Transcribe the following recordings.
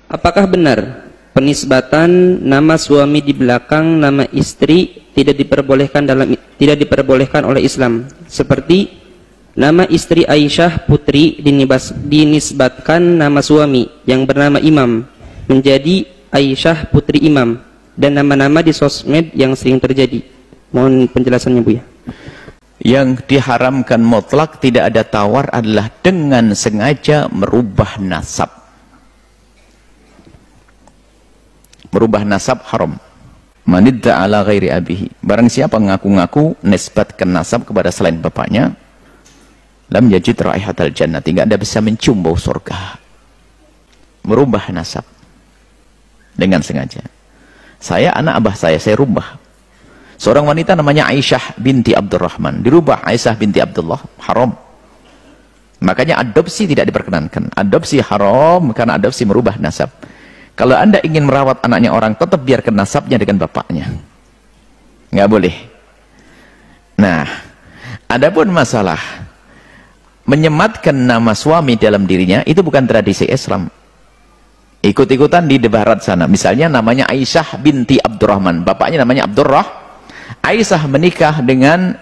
Apakah benar penisbatan nama suami di belakang nama istri tidak diperbolehkan oleh Islam? Seperti nama istri Aisyah putri dinisbatkan nama suami yang bernama Imam menjadi Aisyah putri Imam, dan nama-nama di sosmed yang sering terjadi. Mohon penjelasannya, Bu ya. Yang diharamkan mutlak tidak ada tawar adalah dengan sengaja merubah nasab. Merubah nasab haram. Manidda ala ghairi abihi. Barang siapa ngaku-ngaku nisbatkan nasab kepada selain bapaknya, lam yajid raihatal jannah, tidak ada bisa mencium bau surga. Merubah nasab dengan sengaja. Saya anak abah saya rubah. Seorang wanita namanya Aisyah binti Abdurrahman, dirubah Aisyah binti Abdullah, haram. Makanya adopsi tidak diperkenankan. Adopsi haram karena adopsi merubah nasab. Kalau Anda ingin merawat anaknya orang, tetap biarkan nasabnya dengan bapaknya. Nggak boleh. Nah, adapun masalah menyematkan nama suami dalam dirinya, itu bukan tradisi Islam. Ikut-ikutan di barat sana. Misalnya namanya Aisyah binti Abdurrahman, bapaknya namanya Abdurrah. Aisyah menikah dengan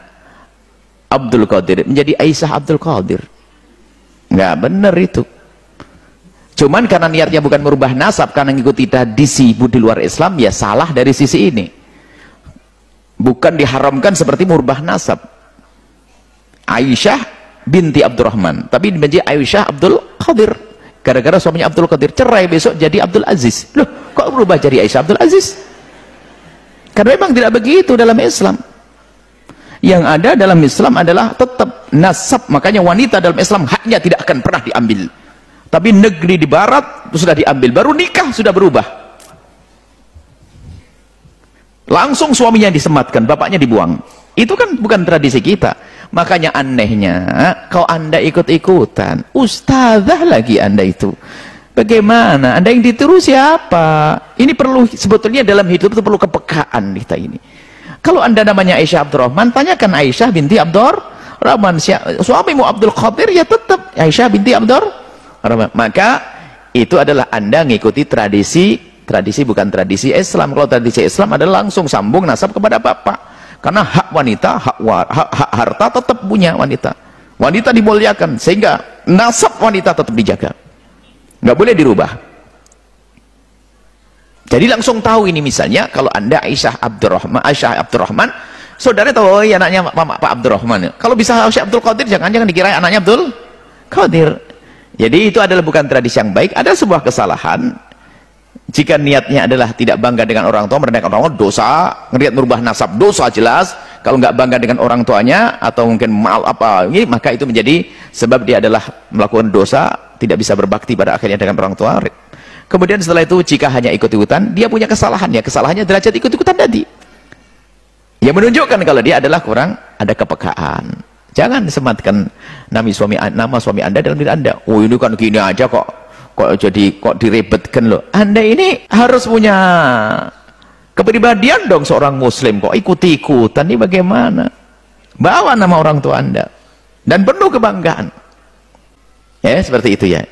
Abdul Qadir, menjadi Aisyah Abdul Qadir. Nggak benar itu. Cuman karena niatnya bukan merubah nasab, karena mengikuti tradisi di luar Islam, ya salah dari sisi ini. Bukan diharamkan seperti merubah nasab. Aisyah binti Abdurrahman, tapi menjadi Aisyah Abdul Qadir. Gara-gara suaminya Abdul Qadir cerai, besok jadi Abdul Aziz. Loh, kok berubah jadi Aisyah Abdul Aziz? Karena memang tidak begitu dalam Islam. Yang ada dalam Islam adalah tetap nasab. Makanya wanita dalam Islam haknya tidak akan pernah diambil. Tapi negeri di barat sudah diambil, baru nikah sudah berubah. Langsung suaminya disematkan, bapaknya dibuang. Itu kan bukan tradisi kita. Makanya anehnya, kalau Anda ikut-ikutan, ustazah lagi Anda itu. Bagaimana? Anda yang ditiru siapa? Ini perlu, sebetulnya dalam hidup itu perlu kepekaan kita ini. Kalau Anda namanya Aisyah Abdurrahman, tanyakan Aisyah binti Abdurrahman. Suamimu Abdul Qadir, ya tetap Aisyah binti Abdurrahman. Maka itu adalah Anda ngikuti tradisi bukan tradisi Islam. Kalau tradisi Islam adalah langsung sambung nasab kepada bapak. Karena hak wanita, hak harta tetap punya wanita. Wanita dimuliakan, sehingga nasab wanita tetap dijaga. Nggak boleh dirubah. Jadi langsung tahu ini, misalnya kalau Anda Aisyah Abdurrahman, saudara tahu, oh iya anaknya Pak Abdurrahman. Kalau bisa Aisyah Abdul Qadir, jangan dikira anaknya Abdul Qadir. Jadi itu adalah bukan tradisi yang baik. Ada sebuah kesalahan jika niatnya adalah tidak bangga dengan orang tua, merendahkan orang tua, dosa. Ngelihat merubah nasab, dosa jelas. Kalau nggak bangga dengan orang tuanya, atau mungkin mal apa ini, maka itu menjadi sebab dia adalah melakukan dosa, tidak bisa berbakti pada akhirnya dengan orang tua. Kemudian setelah itu, jika hanya ikut-ikutan, dia punya kesalahan, ya kesalahannya derajat ikut-ikutan tadi, yang menunjukkan kalau dia adalah kurang ada kepekaan. Jangan sematkan nama suami Anda dalam diri Anda. Oh ini kan gini aja kok direbetkan loh. Anda ini harus punya kepribadian dong seorang muslim, kok ikut-ikutan, ini bagaimana? Bawa nama orang tua Anda dan penuh kebanggaan. Ya, seperti itu ya.